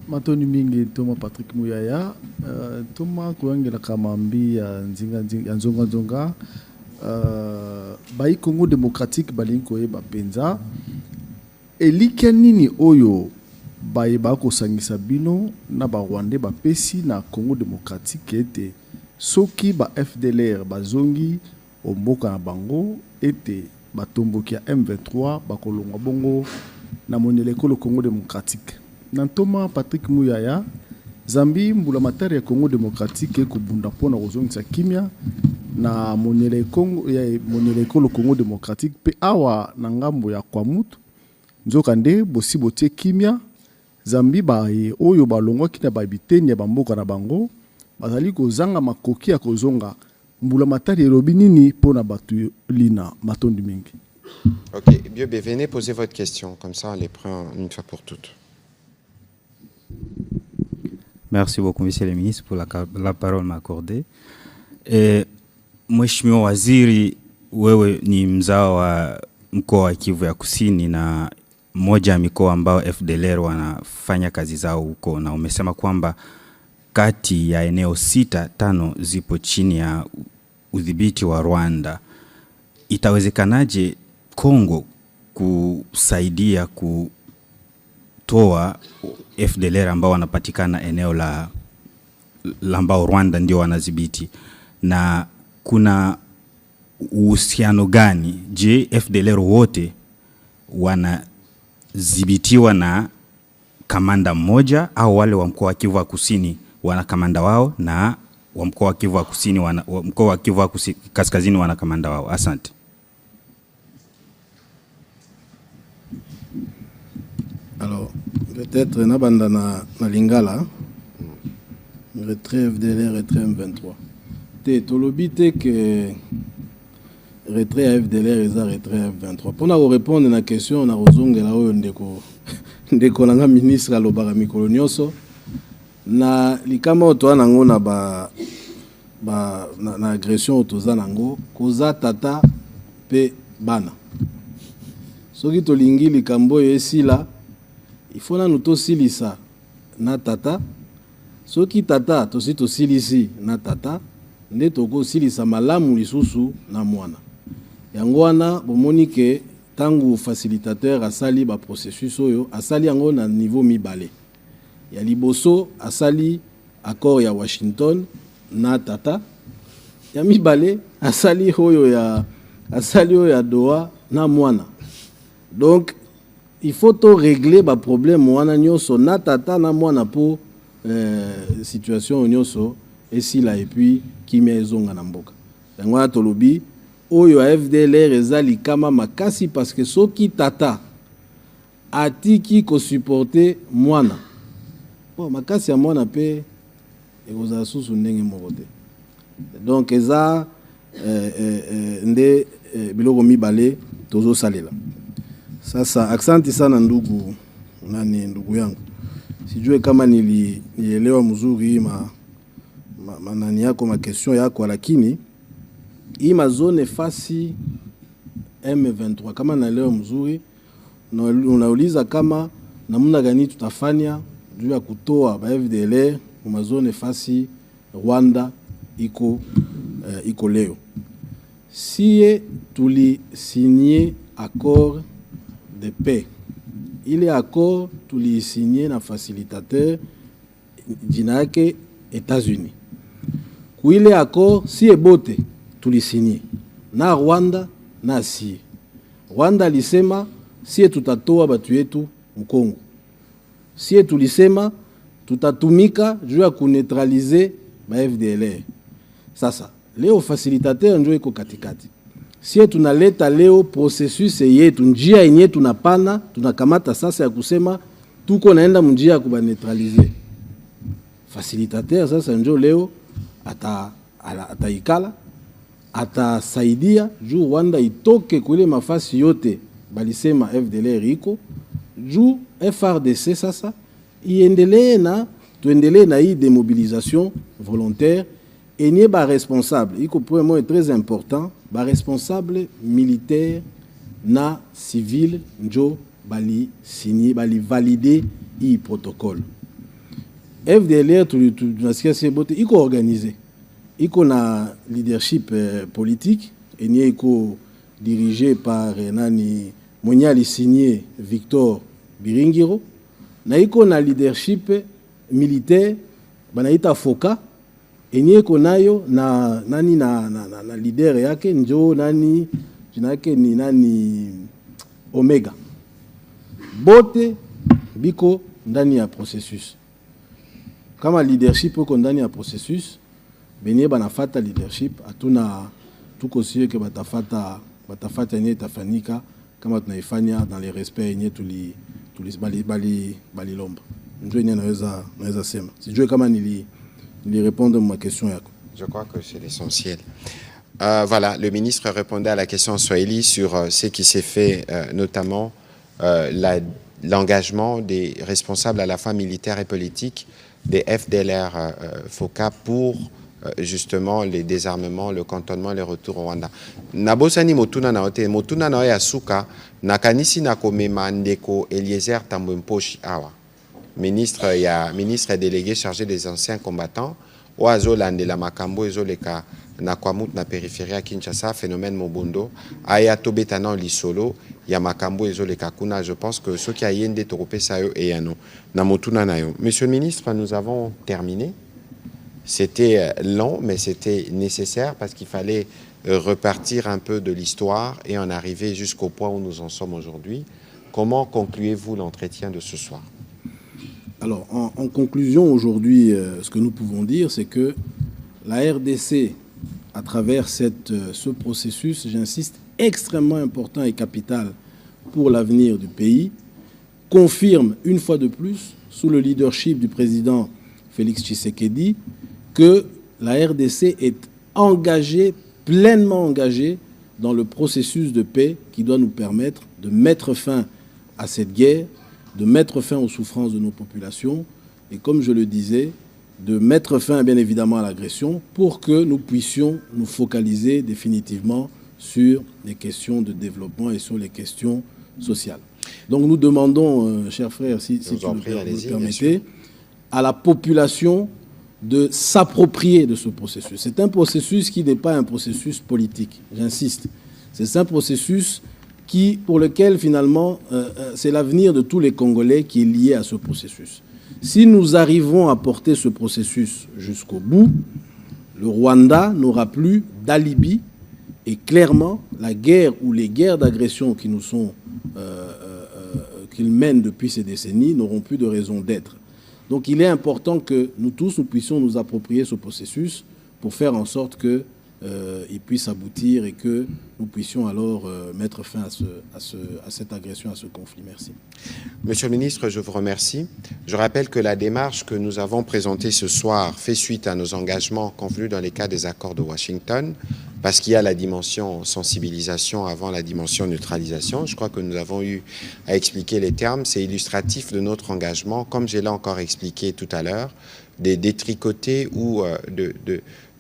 Matoni mingi Toma Patrick Muyaya Toma kuangela kamambi ya nzonga bai Congo démocratique balinko yeba penza elika nini oyo bai bako sangisa bino na ba Rwandais ba pesi na Congo démocratique ete soki ba FDLR bazongi omboka na bango ete batomboki ya M23 bakolongwa bongo na moneleko le Congo démocratique. Nantoma Patrick Muyaya Zambi mbula matari ya Congo démocratique kubunda pona kozongisa kimia na moneleko le Congo démocratique pe awa na ngambo ya kwa mutu nzokande bosi botie kimia Zambi bae oyo balongwa kina babitenya bamboka na bango bazali kozanga makoki ya kozonga mbula matari elobi nini pona batu lina matondi mingi. Ok, Biobé, venez poser votre question, comme ça on les prend une fois pour toutes. Merci beaucoup, Monsieur le Ministre, pour la parole m'accordée. Mheshimiwa Waziri, wewe ni mzao wa mkoa wa Kivu ya Kusini na moja ya mikoa ambao FDLR wanafanya kazi zao huko, na umesema kwamba kati ya eneo 5 zipo chini ya udhibiti wa Rwanda. Itawezekanaje Kongo kusaidia kutoa FDLR ambao wanapatikana eneo la ambao Rwanda ndio wanadhibiti, na kuna uhusiano gani? Je, FDLR wote wanadhibitiwa na kamanda mmoja au wale wa mkoa wa Kivu wa Kusini wana kamanda wao na wa mkoa wa Kivu wa Kusini mkoa wa Kivu wa Kaskazini wana kamanda wao? Asante. Alors, peut-être nabanda na Lingala, retrait FDLR, retrait M23. Te tolobi te que retrait FDLR et retrait M23. Pour nous répondre à la question, on a rozonge la oyo ndeko nanga ministre alobaka mikolo nyonso na likama oto nango na na agression otoza nango koza tata pe bana. Soki tolingi likambo esila il faut na nuto silisa na tata soki tata tosi to silisi na tata nde toko silisa malamu lisusu na mwana yango wana bomoni ke tangu facilitateur asali ba processus oyo asali yango na niveau mibale ya liboso asali accord ya Washington na tata ya mibale asali oyo ya Doha na mwana. Donc il faut to régler ba problème wana nyonso na tata na mwana po situation nyonso esila et puis kimia ezonga na mboka. Yango tolobi oyo FDLR ezali kama makasi parce que soki tata atiki ko supporter mwana bon makasi ya mwana pe ekoza susu ndenge moko te. Donc eza nde biloko mibale tozo salela. Sasa aksanti sana ndugu yangu. Sijue kama nilielewa mzuri manani yako ma question yako, lakini hii mazone fasi M23 kama naelewa mzuri unauliza kama namna gani tutafanya juu ya kutoa ba FDLR kwa mazone fasi Rwanda iko leo. Sie tuli signé accord de paix. Il est accord tuli signé na facilitateur jina yake États-Unis. Ku ile accord si ebote tuli signé na Rwanda na si Rwanda lisema si tutatoa batu yetu Mkongo. Si tulisema tutatumika juu ya kuneutraliser ba FDLR. Sasa leo facilitateur ndio iko katikati. Si tunaleta leo processus yetu njia yenye tunapana tunakamata sasa ya kusema tuko naenda njia ya kubaneutraliser. Facilitateur sasa ndio leo ataikala atasaidia juu Rwanda itoke kule mafasi yote balisema FDLR iko juu FRDC sasa tuendelee na hii démobilisation volontaire. Et n'y est responsable, il pour moi est très important, ba responsable militaire na civil njo bali signé bali valider i protocole. FDLR tunasikia sie bote iko organisé, iko na leadership politique et nie iko dirigé par nani mwenye alisigné Victor Biringiro, na iko na leadership militaire banaita Foka, et nie iko nayo na nani na leader yake njo nani jina yake ni nani Omega. Bote biko ndani ya processus. Kama leadership uko ndani ya processus, benye banafata leadership atuna tuko sio ke batafata yenye itafanyika kama tunaifanya dans les respects yenye tuli bali lomba. Ndio yenye naweza sema. Sijui kama nili répondre à ma question yako. Je crois que c'est l'essentiel. Voilà, le ministre répondait à la question en Swahili sur ce qui s'est fait, notamment l'engagement des responsables à la fois militaires et politiques des FDLR FOCA pour justement les désarmements, le cantonnement, les retours au Rwanda. Nabosani motuna na ya suka nakanisi na komema ndeko Eliezer Tambwemposhi awa. Ministre délégué chargé des anciens combattants oazo landela makambo ezoleka na kwamut na périphérie à Kinshasa, phénomène Mobondo aya tobetana lisolo ya makambo ezoleka kuna. Je pense que ceux qui a yende torope sayo et yano na motuna nayo. Monsieur le ministre, nous avons terminé. C'était long, mais c'était nécessaire parce qu'il fallait repartir un peu de l'histoire et en arriver jusqu'au point où nous en sommes aujourd'hui. Comment concluez-vous l'entretien de ce soir? Alors, en conclusion, aujourd'hui, ce que nous pouvons dire, c'est que la RDC, à travers ce processus, j'insiste, extrêmement important et capital pour l'avenir du pays, confirme une fois de plus, sous le leadership du président Félix Tshisekedi, que la RDC est engagée, pleinement engagée, dans le processus de paix qui doit nous permettre de mettre fin à cette guerre, de mettre fin aux souffrances de nos populations et, comme je le disais, de mettre fin bien évidemment à l'agression pour que nous puissions nous focaliser définitivement sur les questions de développement et sur les questions sociales. Donc nous demandons, chers frères, si tu le permettez, à la population de s'approprier de ce processus. C'est un processus qui n'est pas un processus politique, j'insiste. C'est un processus pour lequel finalement c'est l'avenir de tous les Congolais qui est lié à ce processus. Si nous arrivons à porter ce processus jusqu'au bout, le Rwanda n'aura plus d'alibi et clairement la guerre ou les guerres d'agression qui nous sont qu'il mène depuis ces décennies n'auront plus de raison d'être. Donc il est important que nous tous nous puissions nous approprier ce processus pour faire en sorte que il puisse aboutir et que nous puissions alors mettre fin à cette agression, à ce conflit. Merci. Monsieur le ministre, je vous remercie. Je rappelle que la démarche que nous avons présentée ce soir fait suite à nos engagements convenus dans les cas des accords de Washington, parce qu'il y a la dimension sensibilisation avant la dimension neutralisation. Je crois que nous avons eu à expliquer les termes. C'est illustratif de notre engagement, comme je l'ai encore expliqué tout à l'heure, de détricoter ou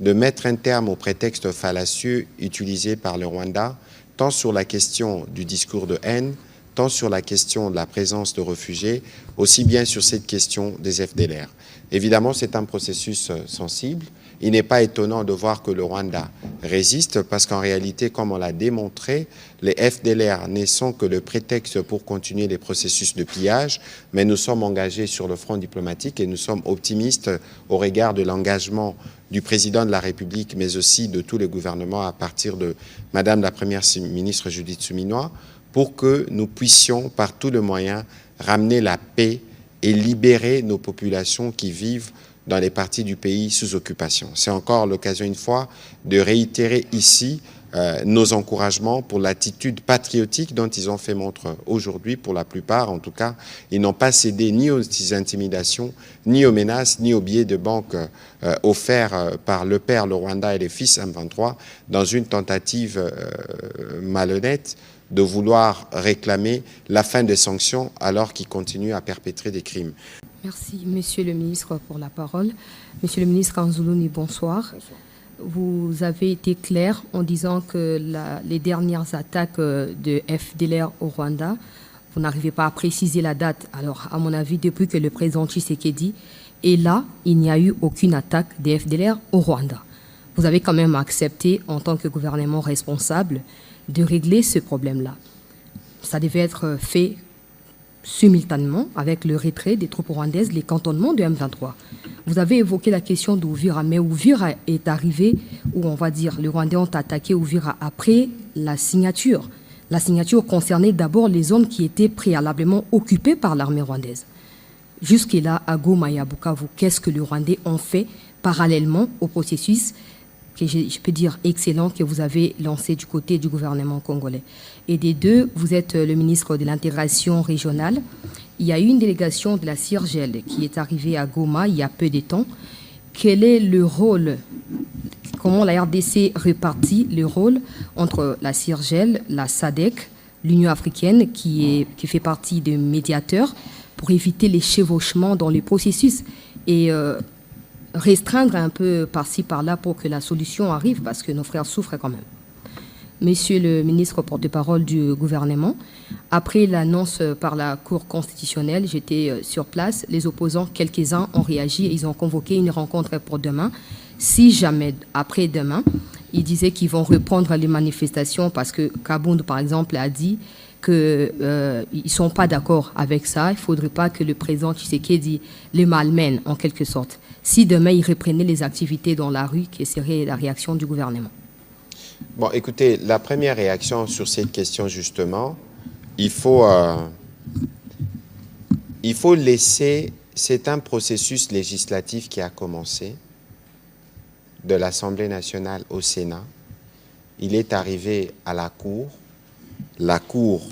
de mettre un terme au prétexte fallacieux utilisé par le Rwanda, tant sur la question du discours de haine, tant sur la question de la présence de réfugiés, aussi bien sur cette question des FDLR. Évidemment, c'est un processus sensible. Il n'est pas étonnant de voir que le Rwanda résiste parce qu'en réalité, comme on l'a démontré, les FDLR ne sont que le prétexte pour continuer les processus de pillage, mais nous sommes engagés sur le front diplomatique et nous sommes optimistes au regard de l'engagement du président de la République, mais aussi de tous les gouvernements à partir de Madame la Première ministre Judith Suminwa, pour que nous puissions par tous les moyens ramener la paix et libérer nos populations qui vivent dans les parties du pays sous occupation. C'est encore l'occasion une fois de réitérer ici nos encouragements pour l'attitude patriotique dont ils ont fait montre aujourd'hui. Pour la plupart, en tout cas, ils n'ont pas cédé ni aux intimidations, ni aux menaces, ni aux billets de banque offerts par le père, le Rwanda et les fils M23 dans une tentative malhonnête de vouloir réclamer la fin des sanctions alors qu'ils continuent à perpétrer des crimes. Merci, Monsieur le ministre, pour la parole. Monsieur le ministre Kanzuluni, bonsoir. Bonsoir. Vous avez été clair en disant que les dernières attaques de FDLR au Rwanda, vous n'arrivez pas à préciser la date. Alors, à mon avis, depuis que le président Tshisekedi Et là, il n'y a eu aucune attaque des FDLR au Rwanda. Vous avez quand même accepté, en tant que gouvernement responsable, de régler ce problème-là. Ça devait être fait simultanément avec le retrait des troupes rwandaises, les cantonnements de M23. Vous avez évoqué la question d'Ouvira, mais Ouvira est arrivé, où on va dire, les Rwandais ont attaqué Ouvira après la signature. La signature concernait d'abord les zones qui étaient préalablement occupées par l'armée rwandaise. Jusque-là, à Goma et à Bukavu, qu'est-ce que les Rwandais ont fait parallèlement au processus que je peux dire excellent que vous avez lancé du côté du gouvernement congolais. Et des deux, vous êtes le ministre de l'intégration régionale. Il y a eu une délégation de la CIRGEL qui est arrivée à Goma il y a peu de temps. Quel est le rôle, comment la RDC répartit le rôle entre la CIRGEL, la SADC, l'Union africaine qui fait partie des médiateurs pour éviter les chevauchements dans le processus et restreindre un peu par-ci, par-là pour que la solution arrive, parce que nos frères souffrent quand même. Monsieur le ministre porte-parole du gouvernement, après l'annonce par la Cour constitutionnelle, j'étais sur place, les opposants, quelques-uns ont réagi et ils ont convoqué une rencontre pour demain. Si jamais, après-demain, ils disaient qu'ils vont reprendre les manifestations parce que Kabound, par exemple, a dit qu'ils ne sont pas d'accord avec ça. Il ne faudrait pas que le président Tshisekedi les malmène, en quelque sorte. Si demain, il reprenait les activités dans la rue, quelle serait la réaction du gouvernement? Bon, écoutez, la première réaction sur cette question, justement, il faut laisser... C'est un processus législatif qui a commencé de l'Assemblée nationale au Sénat. Il est arrivé à la Cour. La Cour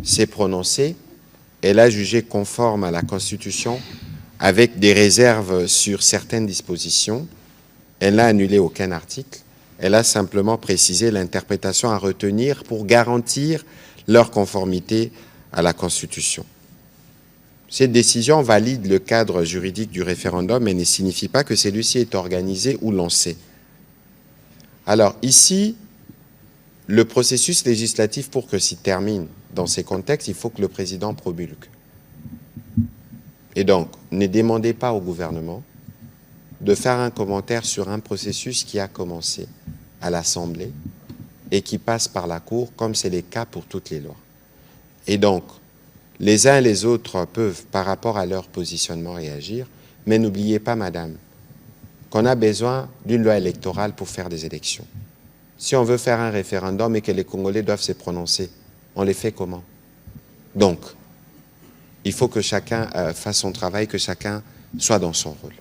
s'est prononcée. Elle a jugé conforme à la Constitution avec des réserves sur certaines dispositions. Elle n'a annulé aucun article. Elle a simplement précisé l'interprétation à retenir pour garantir leur conformité à la Constitution. Cette décision valide le cadre juridique du référendum, mais ne signifie pas que celui-ci est organisé ou lancé. Alors ici, le processus législatif, pour que s'y termine dans ces contextes, il faut que le président promulgue. Et donc, ne demandez pas au gouvernement de faire un commentaire sur un processus qui a commencé à l'Assemblée et qui passe par la Cour, comme c'est le cas pour toutes les lois. Et donc, les uns et les autres peuvent, par rapport à leur positionnement, réagir, mais n'oubliez pas, madame, qu'on a besoin d'une loi électorale pour faire des élections. Si on veut faire un référendum et que les Congolais doivent se prononcer, on les fait comment? Donc, il faut que chacun fasse son travail, que chacun soit dans son rôle.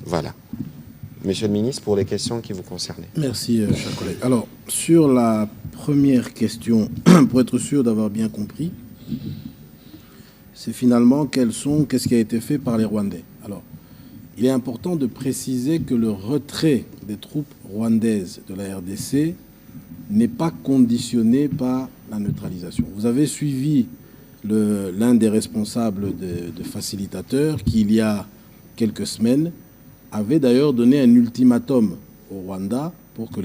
Voilà. Monsieur le ministre, pour les questions qui vous concernent. Merci, cher collègue. Alors, sur la première question, pour être sûr d'avoir bien compris, c'est finalement qu'est-ce qui a été fait par les Rwandais. Alors, il est important de préciser que le retrait des troupes rwandaises de la RDC n'est pas conditionné par la neutralisation. Vous avez suivi l'un des responsables de facilitateurs qui, il y a quelques semaines, avait d'ailleurs donné un ultimatum au Rwanda pour que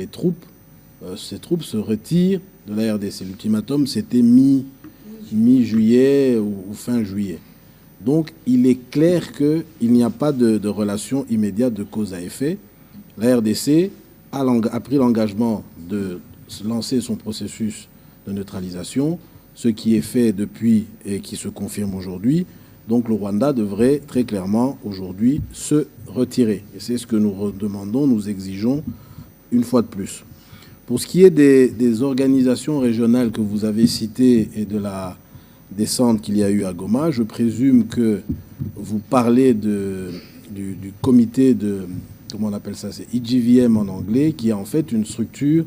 ces troupes se retirent de la RDC. L'ultimatum, c'était mi-juillet ou fin juillet. Donc, il est clair qu'il n'y a pas de relation immédiate de cause à effet. La RDC a pris l'engagement de lancer son processus de neutralisation, ce qui est fait depuis et qui se confirme aujourd'hui. Donc, le Rwanda devrait très clairement aujourd'hui se retirer. Et c'est ce que nous demandons, nous exigeons une fois de plus. Pour ce qui est des organisations régionales que vous avez citées et de la descente qu'il y a eu à Goma, je présume que vous parlez du comité de, comment on appelle ça, c'est IGVM en anglais, qui est en fait une structure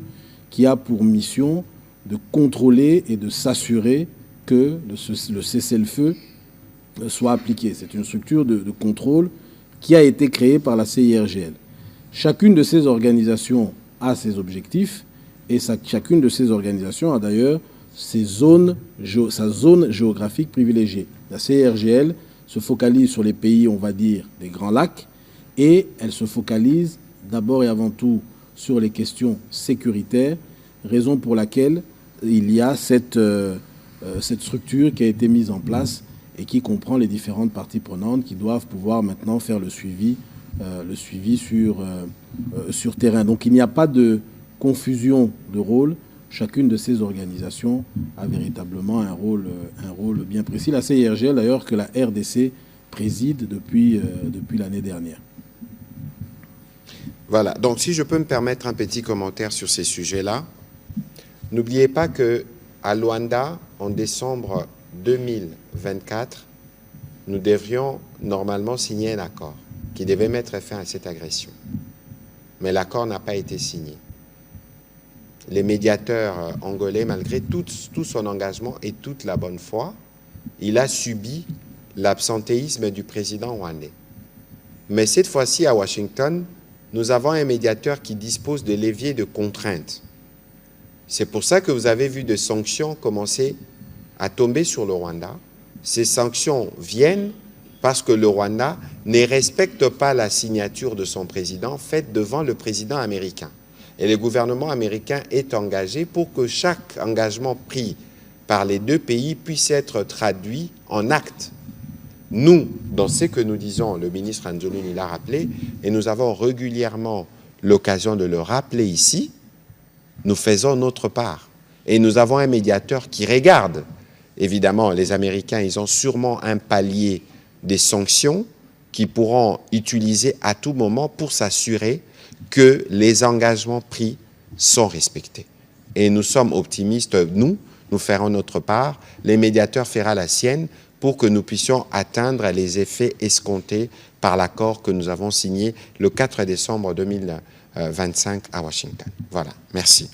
qui a pour mission de contrôler et de s'assurer que le cessez-le-feu soit appliqué. C'est une structure de contrôle qui a été créée par la CIRGL. Chacune de ces organisations a ses objectifs et chacune de ces organisations a d'ailleurs sa zone géographique privilégiée. La CIRGL se focalise sur les pays, on va dire, des Grands Lacs, et elle se focalise d'abord et avant tout sur les questions sécuritaires, raison pour laquelle il y a cette structure qui a été mise en place et qui comprend les différentes parties prenantes qui doivent pouvoir maintenant faire le suivi sur terrain. Donc il n'y a pas de confusion de rôle. Chacune de ces organisations a véritablement un rôle bien précis. La CIRGL, d'ailleurs, que la RDC préside depuis l'année dernière. Voilà, donc si je peux me permettre un petit commentaire sur ces sujets-là, n'oubliez pas qu'à Luanda, en décembre 2024, nous devrions normalement signer un accord qui devait mettre fin à cette agression. Mais l'accord n'a pas été signé. Les médiateurs angolais, malgré tout son engagement et toute la bonne foi, il a subi l'absentéisme du président rwandais. Mais cette fois-ci, à Washington, nous avons un médiateur qui dispose de leviers de contraintes. C'est pour ça que vous avez vu des sanctions commencer à tomber sur le Rwanda. Ces sanctions viennent parce que le Rwanda ne respecte pas la signature de son président faite devant le président américain. Et le gouvernement américain est engagé pour que chaque engagement pris par les deux pays puisse être traduit en actes. Nous, dans ce que nous disons, le ministre Anzoluni l'a rappelé, et nous avons régulièrement l'occasion de le rappeler ici, nous faisons notre part. Et nous avons un médiateur qui regarde. Évidemment, les Américains, ils ont sûrement un palier des sanctions qu'ils pourront utiliser à tout moment pour s'assurer que les engagements pris sont respectés. Et nous sommes optimistes, nous ferons notre part, les médiateurs feront la sienne pour que nous puissions atteindre les effets escomptés par l'accord que nous avons signé le 4 décembre 2025 à Washington. Voilà, merci.